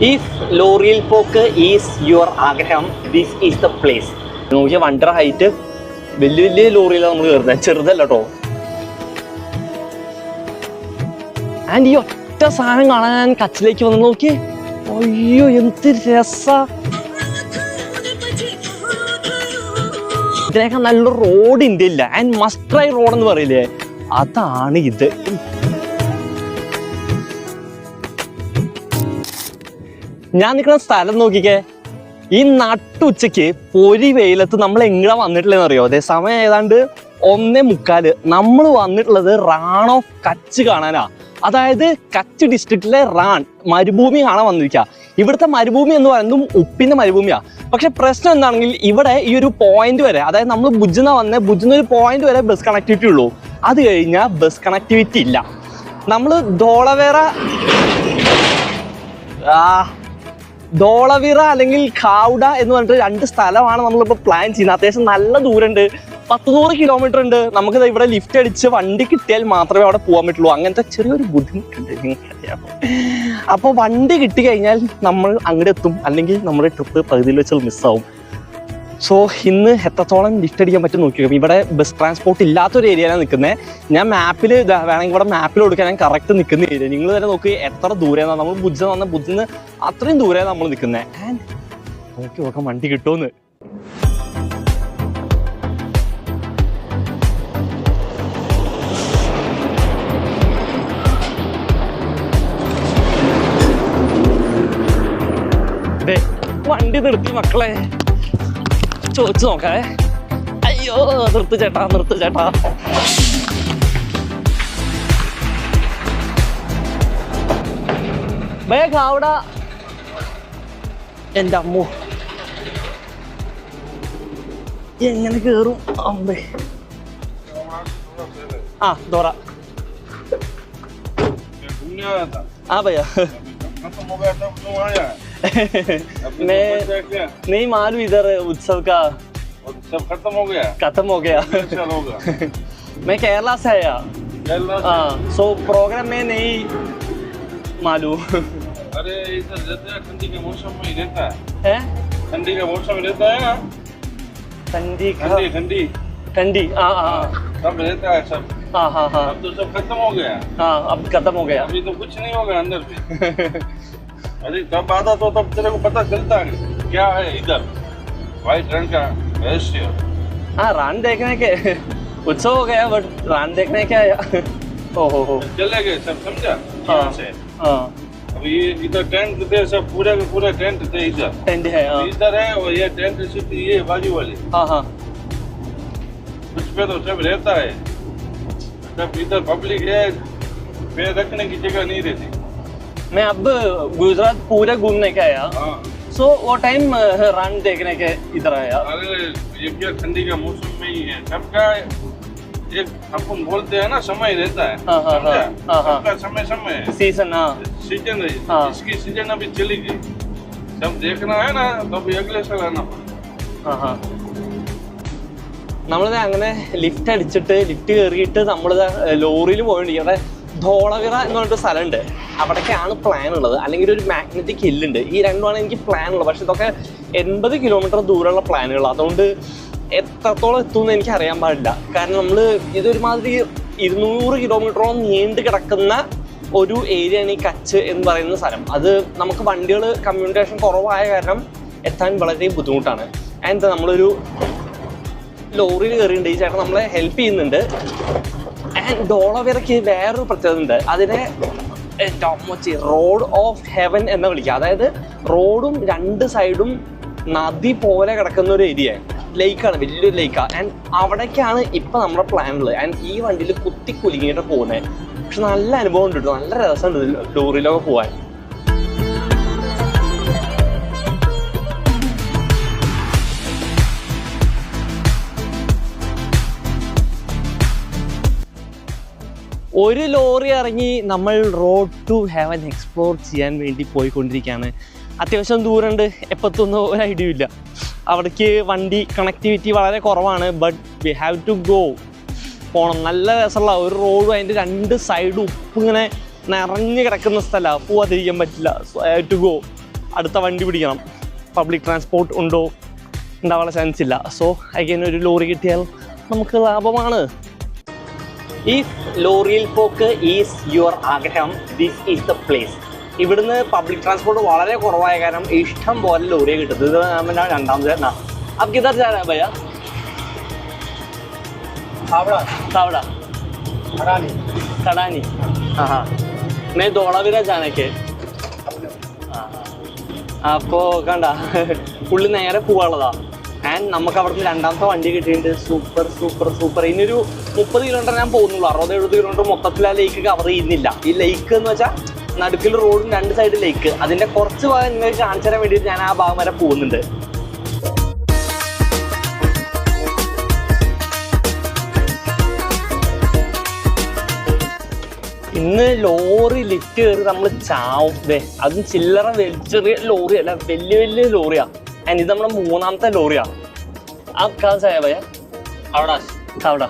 If Loril Poke is your Agraham, this is the place. നോക്കിയാൽ wonder height വലിയ വലിയ ലോറിയിലാണ് നമ്മൾ കയറുന്നത്, ചെറുതല്ല കേട്ടോ. ആൻഡ് ഈ ഒറ്റ സാധനം കാണാൻ ഞാൻ കച്ചിലേക്ക് വന്ന് നോക്കി. അയ്യോ എന്ത് രസാ. ഇതിനേക്കാൾ നല്ലൊരു റോഡ് ഇന്ത്യയില്ല. ആൻഡ് മസ്റ്റ് ട്രൈ റോഡ് എന്ന് പറയില്ലേ, അതാണ് ഇത്. ഞാൻ നിൽക്കുന്ന സ്ഥലം നോക്കിക്കേ. ഈ നട്ടുച്ചയ്ക്ക് പൊരി വെയിലത്ത് നമ്മൾ എങ്ങനെ വന്നിട്ടില്ലെന്ന് അറിയോ? അതേ സമയം ഏതാണ്ട് 1:45. നമ്മൾ വന്നിട്ടുള്ളത് റാൺ ഓഫ് കച്ച് കാണാനാ. അതായത് കച്ച് ഡിസ്ട്രിക്റ്റിലെ റാൺ മരുഭൂമി കാണാൻ വന്നിരിക്കുക. ഇവിടുത്തെ മരുഭൂമി എന്ന് പറയുന്നതും ഉപ്പിന്റെ മരുഭൂമിയാ. പക്ഷെ പ്രശ്നം എന്താണെങ്കിൽ ഇവിടെ ഈ ഒരു പോയിന്റ് വരെ, അതായത് നമ്മൾ ഭുജിന്ന് വന്ന ഭുജിന്ന് ഒരു പോയിന്റ് വരെ ബസ് കണക്ടിവിറ്റി ഉള്ളൂ. അത് കഴിഞ്ഞാൽ ബസ് കണക്ടിവിറ്റി ഇല്ല. നമ്മൾ ധോളവിറ അല്ലെങ്കിൽ ഖാവുഡ എന്ന് പറഞ്ഞിട്ട് 2 സ്ഥലമാണ് നമ്മളിപ്പോൾ പ്ലാൻ ചെയ്യുന്നത്. അത്യാവശ്യം നല്ല ദൂരമുണ്ട്, 100 കിലോമീറ്റർ ഉണ്ട്. നമുക്കിത് ഇവിടെ ലിഫ്റ്റ് അടിച്ച് വണ്ടി കിട്ടിയാൽ മാത്രമേ അവിടെ പോകാൻ പറ്റുള്ളൂ. അങ്ങനത്തെ ചെറിയൊരു ബുദ്ധിമുട്ടുണ്ട് നിങ്ങൾക്കറിയാം. അപ്പോൾ വണ്ടി കിട്ടി കഴിഞ്ഞാൽ നമ്മൾ അങ്ങോട്ട് എത്തും, അല്ലെങ്കിൽ നമ്മുടെ ട്രിപ്പ് പകുതിയിൽ വെച്ച് മിസ്സാവും. സോ ഇന്ന് എത്രത്തോളം ലിഫ്റ്റ് അടിക്കാൻ പറ്റും നോക്കി. ഇവിടെ ബസ് ട്രാൻസ്പോർട്ട് ഇല്ലാത്തൊരു ഏരിയയിലാണ് നിൽക്കുന്നത്. ഞാൻ മാപ്പിൽ വേണമെങ്കിൽ ഇവിടെ മാപ്പിൽ കൊടുക്കാൻ ഞാൻ കറക്റ്റ് നിൽക്കുന്ന ഏരിയ. നിങ്ങൾ തന്നെ നോക്കി എത്ര ദൂരെയാണ് നമ്മൾ ഭുജിന്ന് അത്രയും ദൂരെയാണ് നമ്മൾ നിൽക്കുന്നത്. ആൻഡ് നോക്കി നോക്കാം വണ്ടി കിട്ടുമെന്ന്. വണ്ടി നിർത്തി മക്കളെ, ചോദിച്ചു നോക്കാവേ. അയ്യോ നിർത്ത് ചേട്ടാ. വേഗം അവിടെ. എൻ്റെ അമ്മോ എങ്ങനെ കേറും അമ്പേ. ആ ദോറ ആ ഭയ്യ. नहीं मालूम इधर उत्सव का खत्म हो गया मैं केरला से आया. हाँ सो प्रोग्राम में नहीं मालूम. अरे इधर रहता है, ठंडी के मौसम में ही रहता है. ठंडी का मौसम में रहता है ना. ठंडी हाँ सब रहता है सब. हाँ अब तो सब खत्म हो गया. हाँ अब खत्म हो गया. अभी तो कुछ नहीं होगा अंदर में. अरे तब आता तो तब तेरे को पता चलता है क्या है इधर व्हाइट रण का रहस्य. हाँ रण देखने के उत्सव हो गया, बट रण देखने क्या आया. ओहो चले गए सब, समझा. हाँ से हाँ अभी इधर टेंट थे सब, पूरे के पूरे टेंट थे इधर. टेंट है इधर है और ये टेंट सिटी ये बाजू वाली. हाँ उस पे तो सब रहता है. सब इधर पब्लिक है, पैर रखने की जगह नहीं रहती. मैं अब गुजरात पूरे घूमने के आया. सो वो टाइम रन देखने के इधर आया. अरे ये क्या ठंडी का मौसम में ही है सबका. एक अपन बोलते हैं ना समय रहता है. सबका समय है. सीजन सीजन है. इसकी सीजन अभी चली गई. सब देखना है ना तो अभी अगले साल आना. നമ്മളിത് അങ്ങനെ ലിഫ്റ്റ് അടിച്ചിട്ട് ലിഫ്റ്റ് കയറിയിട്ട് നമ്മളിത് ലോറിയിൽ പോയിട്ടുണ്ട്. ധോളവിറ എന്ന് പറഞ്ഞിട്ട് സ്ഥലമുണ്ട്, അവിടേക്കാണ് പ്ലാൻ ഉള്ളത്. അല്ലെങ്കിൽ ഒരു മാഗ്നറ്റിക് ഹില്ലുണ്ട്. ഈ രണ്ടുമാണ് എനിക്ക് പ്ലാൻ ഉള്ളത്. പക്ഷെ ഇതൊക്കെ 80 കിലോമീറ്റർ ദൂരമുള്ള പ്ലാനുകൾ. അതുകൊണ്ട് എത്രത്തോളം എത്തുമെന്ന് എനിക്ക് അറിയാൻ പാടില്ല. കാരണം നമ്മൾ ഇതൊരുമാതിരി 200 കിലോമീറ്ററോളം നീണ്ടു കിടക്കുന്ന ഒരു ഏരിയയാണ് ഈ കച്ച് എന്ന് പറയുന്ന സ്ഥലം. അത് നമുക്ക് വണ്ടികൾ കമ്മ്യൂണിക്കേഷൻ കുറവായ കാരണം എത്താൻ വളരെ ബുദ്ധിമുട്ടാണ്. ആൻഡ് നമ്മളൊരു ലോറിയിൽ കയറിയിട്ടുണ്ട്. ഈ ചേട്ടൻ നമ്മളെ ഹെൽപ്പ് ചെയ്യുന്നുണ്ട്. ആൻഡ് ധോളവിറയ്ക്ക് വേറൊരു പ്രത്യേകത ഉണ്ട്. അതിനെ റോഡ് ഓഫ് ഹെവൻ എന്ന് വിളിക്കുക. അതായത് റോഡും 2 സൈഡും നദി പോലെ കിടക്കുന്ന ഒരു ഏരിയ, ലേക്കാണ്, വലിയൊരു ലേക്കാണ്. ആൻഡ് അവിടേക്കാണ് ഇപ്പം നമ്മുടെ പ്ലാൻ ഉള്ളത്. ആൻഡ് ഈ വണ്ടിയിൽ കുത്തി കുലുങ്ങിയിട്ട് പോകുന്നത്. പക്ഷെ നല്ല അനുഭവം ഉണ്ട് കേട്ടോ, നല്ല രസമുണ്ട് ലോറിയിലൊക്കെ പോകാൻ. ഒരു ലോറി ഇറങ്ങി നമ്മൾ റോഡ് ടു ഹെവൻ എക്സ്പ്ലോർ ചെയ്യാൻ വേണ്ടി പോയിക്കൊണ്ടിരിക്കുകയാണ്. അത്യാവശ്യം ദൂരമുണ്ട്, എപ്പത്തൊന്നും ഒരു ഐഡിയ ഇല്ല. അവിടേക്ക് വണ്ടി കണക്ടിവിറ്റി വളരെ കുറവാണ്. But we have to go. പോകണം. നല്ല രസമുള്ള ഒരു റോഡും അതിൻ്റെ 2 സൈഡും ഉപ്പ് ഇങ്ങനെ നിറഞ്ഞു കിടക്കുന്ന സ്ഥലമാണ്. പോവാതിരിക്കാൻ പറ്റില്ല. So I have to go. അടുത്ത വണ്ടി പിടിക്കണം. പബ്ലിക് ട്രാൻസ്പോർട്ട് ഉണ്ടോ, ഉണ്ടാവാനുള്ള ചാൻസ് ഇല്ല. സോ അഗൈൻ ഒരു ലോറി കിട്ടിയാൽ നമുക്ക് ലാഭമാണ്. ഇഫ് ലോറിയിൽ പോക്ക് ഈസ് യുവർ ആഗ്രഹം, ദിസ് ഈസ് ദ പ്ലേസ്. ഇവിടുന്ന് പബ്ലിക് ട്രാൻസ്പോർട്ട് വളരെ കുറവായ കാരണം ഇഷ്ടം പോലെ ലോറിയെ കിട്ടുന്നത്. ഇത് നമ്മുടെ രണ്ടാമത് എന്നാ अब किधर जा रहा है भैया? हावड़ा सावड़ा अडानी कड़ानी. हाँ हाँ मैं धोलावीरा जाने के. അപ്പോൾ കണ്ട പുള്ളി നേരെ പോവാനുള്ളതാ. ആൻഡ് നമുക്ക് അവിടുന്ന് രണ്ടാമത്തെ വണ്ടി കിട്ടിയിട്ടുണ്ട്. Super super super. ഇനിയൊരു 30 കിലോമീറ്റർ ഞാൻ പോകുന്നുള്ളൂ. 60-70 കിലോമീറ്റർ മൊത്തത്തിൽ ആ ലേക്ക് കവർ ചെയ്യുന്നില്ല. ഈ ലേക്ക് എന്ന് വെച്ചാൽ നടുക്കിൽ റോഡും 2 സൈഡ് ലേക്ക്. അതിൻ്റെ കുറച്ച് ഭാഗം നിങ്ങൾക്ക് കാണിച്ചു തരാൻ വേണ്ടിയിട്ട് ഞാൻ ആ ഭാഗം വരെ പോകുന്നുണ്ട്. ഇന്ന് ലോറി ലിഫ്റ്റ് കയറി നമ്മൾ ചാവും. അതും ചില്ലറ ചെറിയ ലോറി അല്ല, വലിയ വലിയ ലോറിയാ. ആൻഡ് ഇത് നമ്മുടെ 3ാമത്തെ ലോറിയാ. ആ കാശായ ഭയ അവിടെ അവിടെ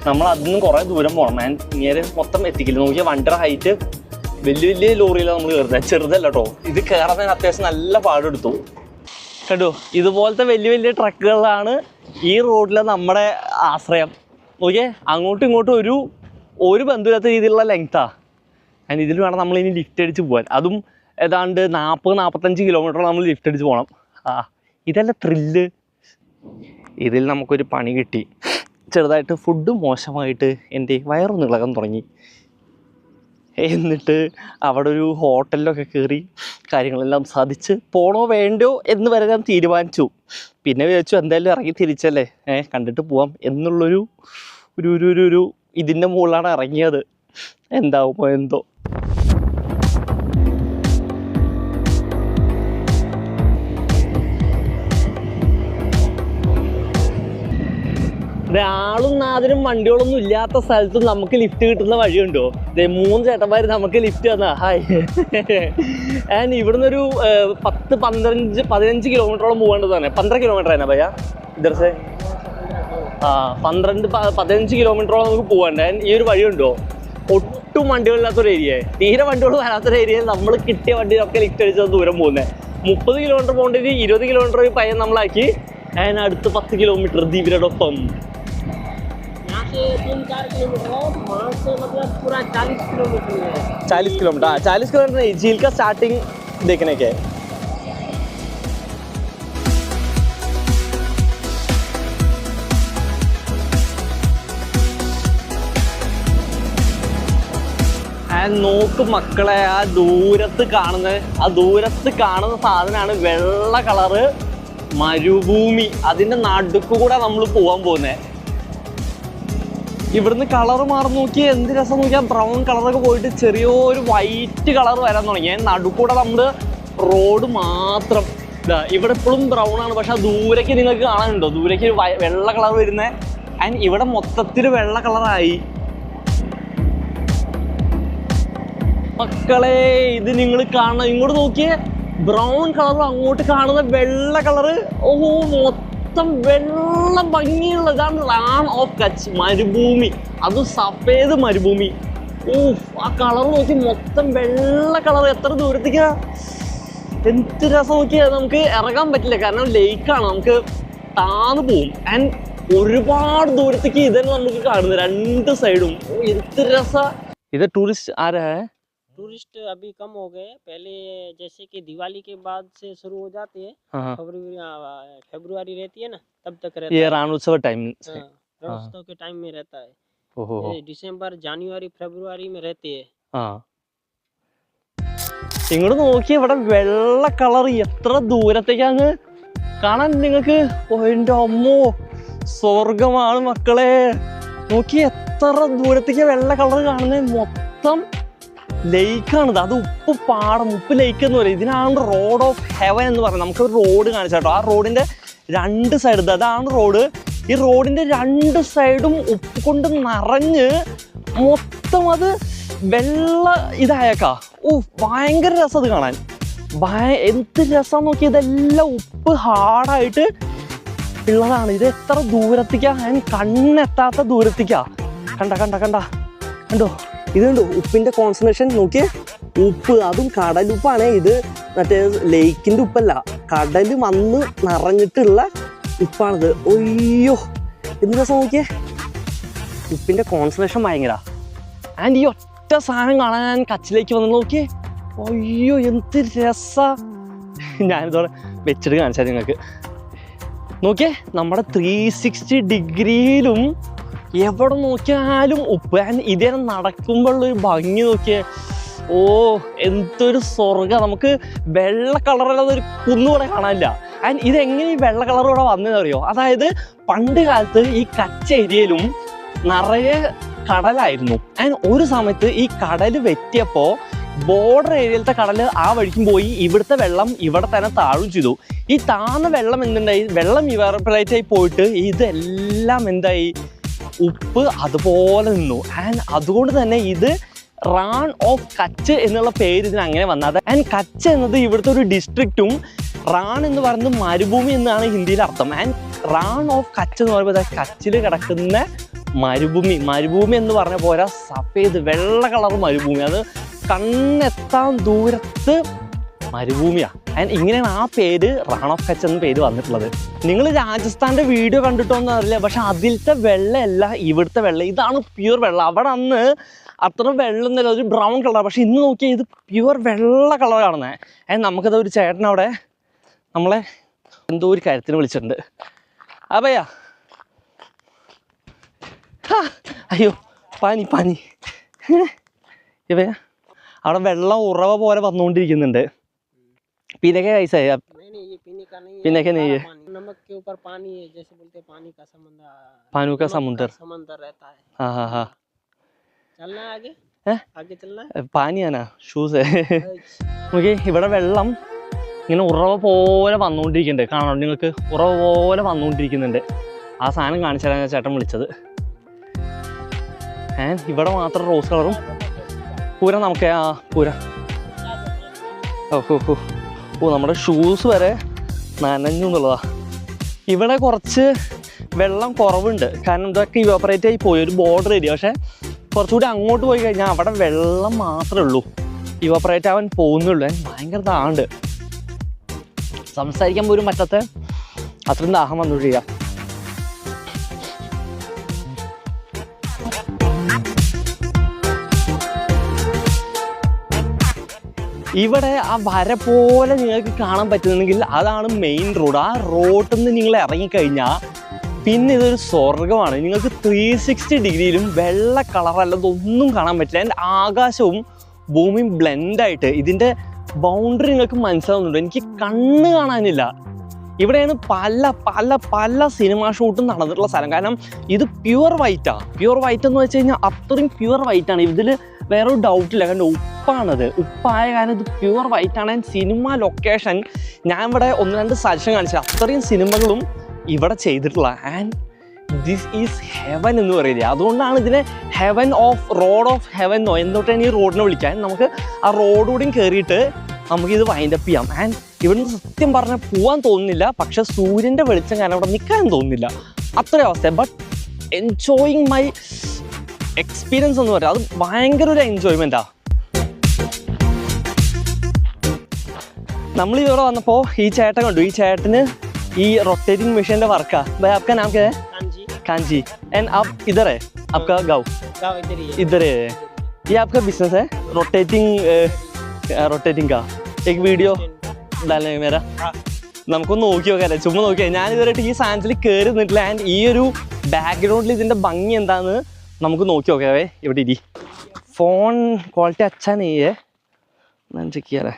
നമ്മൾ അതിന്ന് കുറേ ദൂരം പോകണം. ആൻഡ് ഇങ്ങനെ മൊത്തം എത്തിക്കില്ല. നോക്കിയാൽ വണ്ടിയുടെ ഹൈറ്റ് വലിയ വലിയ ലോറിയിലാണ് നമ്മൾ കയറുന്നത്, ചെറുതല്ല കേട്ടോ. ഇത് കയറുന്നതിന് അത്യാവശ്യം നല്ല പാടെടുത്തു കേട്ടോ. ഇതുപോലത്തെ വലിയ വലിയ ട്രക്കുകളിലാണ് ഈ റോഡിലെ നമ്മുടെ ആശ്രയം. നോക്കിയേ, അങ്ങോട്ടും ഇങ്ങോട്ടും ഒരു ബന്ധമില്ലാത്ത രീതിയിലുള്ള ലെങ്താ. ആൻഡ് ഇതിൽ വേണം നമ്മൾ ഇനി ലിഫ്റ്റ് അടിച്ച് പോകാൻ. അതും ഏതാണ്ട് 40-45 കിലോമീറ്റർ നമ്മൾ ലിഫ്റ്റ് അടിച്ച് പോകണം. ഇതല്ല ത്രില്ല്. ഇതിൽ നമുക്കൊരു പണി കിട്ടി. ചെറുതായിട്ട് ഫുഡ് മോശമായിട്ട് എൻ്റെ വയറൊന്ന് ഇളകാൻ തുടങ്ങി. എന്നിട്ട് അവിടെ ഒരു ഹോട്ടലിലൊക്കെ കയറി കാര്യങ്ങളെല്ലാം സാധിച്ച് പോണോ വേണ്ടോ എന്ന് വരെ ഞാൻ തീരുമാനിച്ചു. പിന്നെ വിചാരിച്ചു എന്തായാലും ഇറങ്ങി തിരിച്ചല്ലേ, കണ്ടിട്ട് പോവാം എന്നുള്ളൊരു ഒരു ഇതിൻ്റെ മുകളിലാണ് ഇറങ്ങിയത്. എന്താവുമോ എന്തോ. ആളും നാതിനും വണ്ടികളൊന്നും ഇല്ലാത്ത സ്ഥലത്തും നമുക്ക് ലിഫ്റ്റ് കിട്ടുന്ന വഴിയുണ്ടോ? 3 ചേട്ടന്മാർ നമുക്ക് ലിഫ്റ്റ് തന്നാ. ഹായ്. ആൻഡ് ഇവിടുന്ന് ഒരു 10-15 കിലോമീറ്ററോളം പോകേണ്ടതാണ്. 15 കിലോമീറ്റർ ആണ് ഭയ്യ ഇതർസേ. 12-15 കിലോമീറ്ററോളം നമുക്ക് പോകാണ്ട്. ആൻഡ് ഈ ഒരു വഴിയുണ്ടോ? ഒട്ടും വണ്ടികളില്ലാത്തൊരു ഏരിയ, തീരെ വണ്ടികൾ വരാത്തൊരു ഏരിയയിൽ നമ്മൾ കിട്ടിയ വണ്ടിയൊക്കെ ലിഫ്റ്റ് അടിച്ച ദൂരം പോകുന്നത്. 30 കിലോമീറ്റർ പോകേണ്ടത് 20 കിലോമീറ്റർ പയ്യൻ നമ്മളാക്കി. ആൻഡ് അടുത്ത് 10 കിലോമീറ്റർ ദീപിനോടൊപ്പം. 40 किलोमीटर. 40 किलोमीटर नहीं, झील का स्टार्टिंग देखने के. നോക്ക് മക്കളെ, ആ ദൂരത്ത് കാണുന്ന സാധനമാണ് വെള്ള കളറ് മരുഭൂമി. അതിന്റെ നടുക്കൂടെ നമ്മൾ പോകാൻ പോകുന്നത്. ഇവിടുന്ന് കളർ മാറി നോക്കി എന്ത് രസം നോക്കിയാൽ ബ്രൗൺ കളറൊക്കെ പോയിട്ട് ചെറിയൊരു വൈറ്റ് കളർ വരാൻ തുടങ്ങി. നടുക്കൂടെ നമ്മൾ റോഡ് മാത്രം. ഇവിടെ എപ്പോഴും ബ്രൗൺ ആണ്, പക്ഷെ ദൂരേക്ക് നിങ്ങൾക്ക് കാണാനുണ്ടോ? ദൂരേക്ക് വെള്ള കളർ വരുന്നത്. ആൻഡ് ഇവിടെ മൊത്തത്തിൽ വെള്ള കളറായി. മക്കളെ, ഇത് നിങ്ങൾ കാണണം. ഇങ്ങോട്ട് നോക്കിയേ, ബ്രൗൺ കളർ, അങ്ങോട്ട് കാണുന്ന വെള്ള കളറ്. ഓഹോ, മൊത്തം വെള്ള ഭംഗിയുള്ള ഇതാണ് റാൻ ഓഫ് കച്ച് മരുഭൂമി. അതും സഫേദ് മരുഭൂമി. ആ കളർ നോക്കി, മൊത്തം വെള്ള കളർ. എത്ര ദൂരത്തേക്കാ, എന്ത് രസം നോക്കിയാൽ. നമുക്ക് ഇറങ്ങാൻ പറ്റില്ല, കാരണം ലേക്കാണ്, നമുക്ക് താന്ന് പോവും. ആൻഡ് ഒരുപാട് ദൂരത്തേക്ക് ഇതന്നെ നമുക്ക് കാണുന്നത് 2 സൈഡും. എന്ത് രസ. ഇത് ടൂറിസ്റ്റ് ആരാ? टूरिस्ट अभी कम हो गए. पहले जैसे कि दिवाली के बाद से शुरू हो जाते हैं. फरवरी रहती है ना, तब तक रहता ये है. रणोत्सव टाइम से. रणोत्सव के टाइम में रहता है. ओहो. दिसंबर, जनवरी, फरवरी में रहते हैं. ഇങ്ങോട്ട് നോക്കി, ഇവിടെ വെള്ള കളർ. എത്ര ദൂരത്തേക്കാണ് കാണാൻ നിങ്ങൾക്ക്. എൻ്റെ അമ്മോ, സ്വർഗമാണ് മക്കളെ. നോക്കി എത്ര ദൂരത്തേക്ക് വെള്ള കളർ കാണുന്നത്. മൊത്തം ലേക്കാണിത്. അത് ഉപ്പ് പാടം, ഉപ്പ് ലേക്ക് എന്ന് പറയും. ഇതിനാണ് റോഡ് ഓഫ് ഹെവൻ എന്ന് പറയുന്നത്. നമുക്കൊരു റോഡ് കാണിച്ചാട്ടോ. ആ റോഡിൻ്റെ 2 സൈഡ്, അതാണ് റോഡ്. ഈ റോഡിൻ്റെ 2 സൈഡും ഉപ്പ് കൊണ്ട് നിറഞ്ഞ് മൊത്തം അത് വെള്ള ഇതായേക്കാ. ഭയങ്കര രസം അത് കാണാൻ. എന്ത് രസം നോക്കി. ഇതെല്ലാം ഉപ്പ് ഹാർഡായിട്ട് ഉള്ളതാണ്. ഇത് എത്ര ദൂരത്തേക്കാ, ഞാൻ കണ്ണെത്താത്ത ദൂരത്തേക്കാ. കണ്ടോ ഇതുണ്ടോ ഉപ്പിൻ്റെ കോൺസെൻട്രേഷൻ നോക്കിയേ. ഉപ്പ്, അതും കടലുപ്പാണ്. ഇത് മറ്റേ ലേക്കിൻ്റെ ഉപ്പല്ല, കടൽ വന്ന് നിറഞ്ഞിട്ടുള്ള ഉപ്പാണിത്. ഒയ്യോ എന്ത് രസം നോക്കിയേ. ഉപ്പിൻ്റെ കോൺസെൻട്രേഷൻ ഭയങ്കര. ആൻഡ് ഈ ഒറ്റ സാധനം കാണാൻ ഞാൻ കച്ചിലേക്ക് വന്ന് നോക്കിയേ. അയ്യോ എന്ത് രസാ. ഞാനിതോടെ വെച്ചിട്ട് കാണിച്ചാൽ നിങ്ങൾക്ക് നോക്കിയേ. നമ്മുടെ 360 ഡിഗ്രിയിലും എവിടെ നോക്കിയാലും ഉപ്പ്. ആൻഡ് ഇതേ നടക്കുമ്പോഴുള്ളൊരു ഭംഗി നോക്കിയേ. ഓ എന്തൊരു സ്വർഗം. നമുക്ക് വെള്ള കളറല്ലാതെ ഒരു കുന്നുകൂടെ കാണാനില്ല. ആൻഡ് ഇതെങ്ങനെ ഈ വെള്ള കളർ ഇവിടെ വന്നതെന്ന് അറിയോ? അതായത് പണ്ട് കാലത്ത് ഈ കച്ച ഏരിയയിലും നിറയെ കടലായിരുന്നു. ആൻഡ് ഒരു സമയത്ത് ഈ കടൽ വെറ്റിയപ്പോൾ ബോർഡർ ഏരിയയിലത്തെ കടൽ ആ വഴിക്കും പോയി, ഇവിടുത്തെ വെള്ളം ഇവിടെ തന്നെ താഴും ചെയ്തു. ഈ താന്ന വെള്ളം എന്തുണ്ടായി, വെള്ളം ഇവാപറേറ്റ് ആയി പോയിട്ട് ഇതെല്ലാം എന്തായി, ഉപ്പ് അതുപോലെ നിന്നു. ആൻഡ് അതുകൊണ്ട് തന്നെ ഇത് റാൺ ഓഫ് കച്ച് എന്നുള്ള പേര് ഇതിന് അങ്ങനെ വന്നത്. ആൻഡ് കച്ച് എന്നത് ഇവിടുത്തെ ഒരു ഡിസ്ട്രിക്റ്റും റാൺ എന്ന് പറയുന്നത് മരുഭൂമി എന്നാണ് ഹിന്ദിയിൽ അർത്ഥം. ആൻഡ് റാൺ ഓഫ് കച്ച് എന്ന് പറയുമ്പോൾ കച്ചിൽ കിടക്കുന്ന മരുഭൂമി എന്ന് പറഞ്ഞ പോരാ, സഫേദ് വെള്ള കളർ മരുഭൂമി. അത് കണ്ണെത്താൻ ദൂരത്ത് മരുഭൂമിയാണ്. ആൻഡ് ഇങ്ങനെയാണ് ആ പേര് റാൺ ഓഫ് കച്ച് എന്ന പേര് വന്നിട്ടുള്ളത്. നിങ്ങൾ രാജസ്ഥാൻ്റെ വീഡിയോ കണ്ടിട്ടൊന്നും അറിയില്ല, പക്ഷെ അതിലത്തെ വെള്ളമല്ല ഇവിടുത്തെ വെള്ളം. ഇതാണ് പ്യുവർ വെള്ളം. അവിടെ അന്ന് അത്ര വെള്ളം എന്നല്ല, ഒരു ബ്രൗൺ കളർ. പക്ഷെ ഇന്ന് നോക്കിയാൽ ഇത് പ്യുവർ വെള്ള കളർ കാണുന്നത്. ആൻഡ് നമുക്കത് ഒരു ചേട്ടൻ അവിടെ നമ്മളെ എന്തോ ഒരു കാര്യത്തിന് വിളിച്ചിട്ടുണ്ട്. അപ്പയ്യാ അയ്യോ പാനി ഇവ അവിടെ വെള്ളം ഉറവ പോലെ വന്നുകൊണ്ടിരിക്കുന്നുണ്ട്. पीने का कैसा है आप? नहीं ये पीने का नहीं है, पीने का नहीं है, नमक के ऊपर पानी है, जैसे बोलते हैं पानी का समुद्र, पानी का समुद्र रहता है. हाँ हाँ हाँ. चलना है आगे, आगे चलना है. പാനിയാനാ ഷൂസ്. ഓക്കെ ഇവിടെ വെള്ളം ഇങ്ങനെ ഉറവ പോലെ വന്നുകൊണ്ടിരിക്കുന്നുണ്ട്. കാണാം നിങ്ങൾക്ക്, ഉറവ പോലെ വന്നുകൊണ്ടിരിക്കുന്നുണ്ട്. ആ സാധനം കാണിച്ചാലാണ് ചേട്ടൻ വിളിച്ചത്. ഇവിടെ മാത്രം റോസ് കളറും പൂര. നമുക്ക് ആ പൂര ഓ നമ്മുടെ ഷൂസ് വരെ നനഞ്ഞു എന്നുള്ളതാ. ഇവിടെ കുറച്ച് വെള്ളം കുറവുണ്ട്, കാരണം ഇതൊക്കെ ഇവാപറേറ്റ് ആയി പോയി ഒരു ബോർഡർ ഏരിയ. പക്ഷേ കുറച്ചുകൂടി അങ്ങോട്ട് പോയി കഴിഞ്ഞാൽ അവിടെ വെള്ളം മാത്രമേ ഉള്ളൂ, ഇവാപറേറ്റ് ആവാൻ പോകുന്നുള്ളൂ. ഭയങ്കര ദാഹമുണ്ട്, സംസാരിക്കാൻ പോലും പറ്റാത്ത അത്രയും ദാഹം വന്നുകൊണ്ടിരിക്കുക. ഇവിടെ ആ വര പോലെ നിങ്ങൾക്ക് കാണാൻ പറ്റുന്നുണ്ടെങ്കിൽ അതാണ് മെയിൻ റോഡ്. ആ റോഡിൽ നിന്ന് നിങ്ങൾ ഇറങ്ങിക്കഴിഞ്ഞാൽ പിന്നെ ഇതൊരു സ്വർഗമാണ്. നിങ്ങൾക്ക് 360 ഡിഗ്രിയിലും വെള്ള കളറല്ലാതെ ഒന്നും കാണാൻ പറ്റില്ല. എൻ്റെ ആകാശവും ഭൂമിയും ബ്ലെൻഡായിട്ട് ഇതിൻ്റെ ബൗണ്ടറി നിങ്ങൾക്ക് മനസ്സിലാവുന്നുണ്ട്. എനിക്ക് കണ്ണ് കാണാനില്ല. ഇവിടെയാണ് പല പല പല സിനിമ ഷൂട്ടും നടന്നിട്ടുള്ള സ്ഥലം. കാരണം ഇത് പ്യുവർ വൈറ്റാണ്. പ്യുവർ വൈറ്റ് എന്ന് വെച്ച് കഴിഞ്ഞാൽ അത്രയും പ്യുവർ വൈറ്റാണ്. ഇതിൽ വേറൊരു ഡൗട്ടില്ല, കാരണം ഉപ്പാണത്. ഉപ്പായ കാരണം ഇത് പ്യുവർ വൈറ്റാണ്. സിനിമ ലൊക്കേഷൻ ഞാൻ ഇവിടെ 1-2 സജഷൻ കാണിച്ചത്, അത്രയും സിനിമകളും ഇവിടെ ചെയ്തിട്ടുള്ള. ആൻഡ് ദിസ് ഈസ് ഹെവൻ എന്ന് പറയില്ലേ, അതുകൊണ്ടാണ് ഇതിനെ heaven off road of heaven എന്നോ എന്തൊട്ടാണ് ഈ റോഡിനെ വിളിക്കാൻ. നമുക്ക് ആ റോഡുകൂടിയും കയറിയിട്ട് നമുക്കിത് വൈൻഡപ്പ് ചെയ്യാം. ആൻഡ് ഇവിടുന്ന് സത്യം പറഞ്ഞാൽ പോകാൻ തോന്നുന്നില്ല, പക്ഷെ സൂര്യൻ്റെ വെളിച്ചം കാരണം ഇവിടെ നിൽക്കാൻ തോന്നുന്നില്ല, അത്ര അവസ്ഥ. ബട്ട് എൻജോയിങ് മൈ എക്സ്പീരിയൻസ് എന്ന് പറയാം, അത് ഭയങ്കര ഒരു എൻജോയ്മെൻറ്റാണ്. നമ്മൾ ഇവിടെ വന്നപ്പോൾ ഈ ചേട്ടൻ കണ്ടു. ഈ ചേട്ടന് ഈ റൊട്ടേറ്റിംഗ് മെഷീൻ്റെ വർക്കാ. भाई आपका नाम क्या है? कांजी. एंड आप इधर है, आपका गाँव इधर है. ये आपका बिजनेस है റൊട്ടേറ്റിംഗ് का? एक വീഡിയോ डालने मेरा നമുക്കൊന്ന് നോക്കി നോക്കാല്ലേ, ചുമ്മാ നോക്കിയാൽ. ഞാൻ ഇതുവരെയായിട്ട് ഈ സാധനത്തിൽ കയറി നിന്നിട്ടില്ല. ആൻഡ് ഈ ഒരു ബാക്ക്ഗ്രൗണ്ടിൽ ഇതിൻ്റെ ഭംഗി എന്താണെന്ന് നമുക്ക് നോക്കി നോക്കാവേ. ഇവിടെ ഇരി. ഫോൺ ക്വാളിറ്റി അച്ഛാ നെയ്യേ, ഞാൻ ചെക്ക് ചെയ്യാലേ.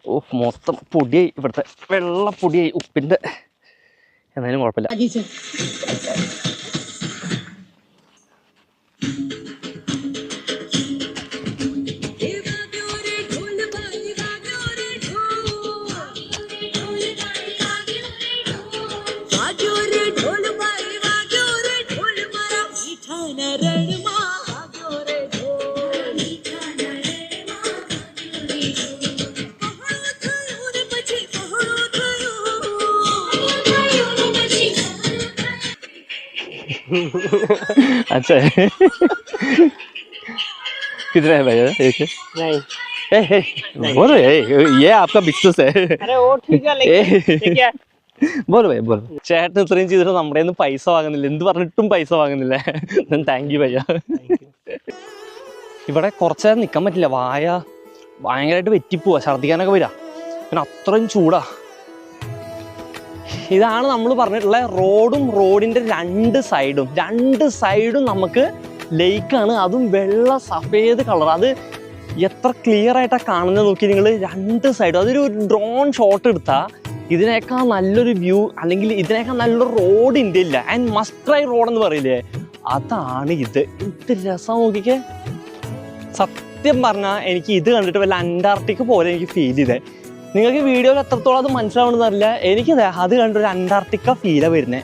ഓ മൊത്തം പൊടിയായി, ഇവിടുത്തെ വെള്ള പൊടിയായി ഉപ്പിൻ്റെ. എന്തായാലും കുഴപ്പമില്ല. अच्छा है. कितने है भैया एक? नहीं बोलो ये आपका बिजनेस है. अरे वो ठीक है लेकिन ठीक है बोलो भैया बोलो. ചേട്ടൻ ഇത്രയും ചെയ്തിട്ട് നമ്മുടെ നിന്ന് പൈസ വാങ്ങുന്നില്ല, എന്ത് പറഞ്ഞിട്ടും പൈസ വാങ്ങുന്നില്ല. Thank you ഭയ്യ. ഇവിടെ കുറച്ച് നേരം നിൽക്കാൻ പറ്റില്ല, വായ ഭയങ്കരമായിട്ട് വെറ്റിപ്പോവാ, ഛർദ്ദിക്കാനൊക്കെ വരാ, പിന്നെ അത്രയും ചൂടാ. ഇതാണ് നമ്മൾ പറഞ്ഞിട്ടുള്ള റോഡും റോഡിൻ്റെ രണ്ട് സൈഡും നമുക്ക് ലേക്കാണ്, അതും വെള്ള സഫേദ് കളർ. അത് എത്ര ക്ലിയർ ആയിട്ടാണ് കാണുന്നത് നോക്കി നിങ്ങൾ, രണ്ട് സൈഡും. അതൊരു ഡ്രോൺ ഷോട്ട് എടുത്താൽ ഇതിനേക്കാൾ നല്ലൊരു വ്യൂ അല്ലെങ്കിൽ ഇതിനേക്കാൾ നല്ലൊരു റോഡ് ഇന്ത്യയില്ല. ആൻഡ് മസ്റ്റ് ട്രൈ റോഡ് എന്ന് പറയില്ലേ, അതാണ് ഇത്. എന്ത് രസം നോക്കിക്കേ. സത്യം പറഞ്ഞാൽ എനിക്ക് ഇത് കണ്ടിട്ട് വല്ല അന്റാർട്ടിക്ക പോലെ എനിക്ക് ഫീൽ ചെയ്തേ. നിങ്ങൾക്ക് വീഡിയോയിൽ എത്രത്തോളം അത് മനസ്സിലാവണമെന്ന് അറിയില്ല, എനിക്കത് അത് കണ്ടൊരു അന്റാർട്ടിക്ക ഫീലാണ് വരുന്നത്.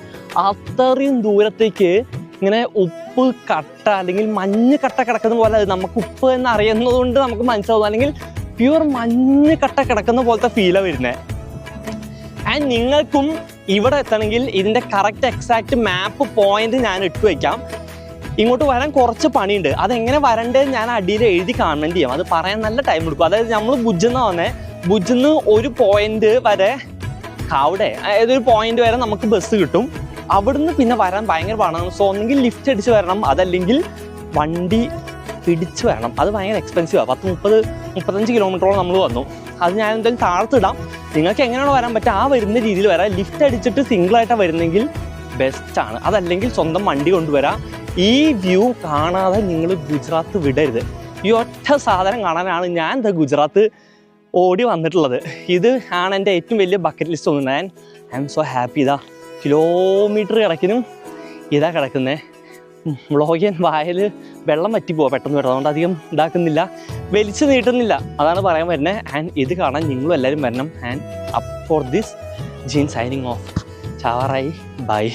അത്രയും ദൂരത്തേക്ക് ഇങ്ങനെ ഉപ്പ് കട്ട അല്ലെങ്കിൽ മഞ്ഞ് കട്ട കിടക്കുന്ന പോലെ, അത് നമുക്ക് ഉപ്പ് എന്ന് അറിയുന്നത് കൊണ്ട് നമുക്ക് മനസ്സിലാവും, അല്ലെങ്കിൽ പ്യുവർ മഞ്ഞ് കട്ട കിടക്കുന്ന പോലത്തെ ഫീലാണ് വരുന്നത്. ആൻഡ് നിങ്ങൾക്കും ഇവിടെ എത്തണമെങ്കിൽ ഇതിൻ്റെ കറക്റ്റ് എക്സാക്റ്റ് മാപ്പ് പോയിന്റ് ഞാൻ ഇട്ട് വയ്ക്കാം. ഇങ്ങോട്ട് വരാൻ കുറച്ച് പണിയുണ്ട്, അതെങ്ങനെ വരണ്ടേ ഞാൻ അടിയിൽ എഴുതി കാണേണ്ടി ചെയ്യും, അത് പറയാൻ നല്ല ടൈം എടുക്കും. അതായത് നമ്മൾ ഭുജെന്ന് വന്നേ, ഭുജിന്ന് ഒരു പോയിന്റ് വരെ അവിടെ ഏതൊരു പോയിന്റ് വരെ നമുക്ക് ബസ് കിട്ടും. അവിടുന്ന് പിന്നെ വരാൻ ഭയങ്കര പാടാണ്. സോ ഒന്നെങ്കിൽ ലിഫ്റ്റ് അടിച്ച് വരണം, അതല്ലെങ്കിൽ വണ്ടി പിടിച്ച് വരണം. അത് ഭയങ്കര എക്സ്പെൻസീവാണ്. 30-35 കിലോമീറ്ററോളം നമ്മൾ വന്നു. അത് ഞാൻ എന്തായാലും താഴ്ത്തിടാം. നിങ്ങൾക്ക് എങ്ങനെയാണോ വരാൻ പറ്റുക ആ വരുന്ന രീതിയിൽ വരാം. ലിഫ്റ്റ് അടിച്ചിട്ട് സിംഗിളായിട്ടാണ് വരുന്നെങ്കിൽ ബെസ്റ്റാണ്. അതല്ലെങ്കിൽ സ്വന്തം വണ്ടി കൊണ്ടുവരാം. ഈ വ്യൂ കാണാതെ നിങ്ങൾ ഗുജറാത്ത് വിടരുത്. ഈ ഒറ്റ സാധനം കാണാനാണ് ഞാൻ ഗുജറാത്ത് ഓടി വന്നിട്ടുള്ളത്. ഇത് ആണ് എൻ്റെ ഏറ്റവും വലിയ ബക്കറ്റ് ലിസ്റ്റ് തോന്നുന്നത്. I am so happy. ഇതാ കിലോമീറ്റർ കിടക്കിനും ഇതാ കിടക്കുന്നത്. വ്ളോഗ് ചെയ്യാൻ വായിൽ വെള്ളം വറ്റിപ്പോവാ പെട്ടെന്ന് വരണം, അതുകൊണ്ട് അധികം ഇതാക്കുന്നില്ല, വലിച്ചു നീട്ടുന്നില്ല, അതാണ് പറയാൻ വരുന്നത്. ആൻഡ് ഇത് കാണാൻ നിങ്ങളും എല്ലാവരും വരണം. And up for this gene signing off. ചാവാറായി. ബൈ.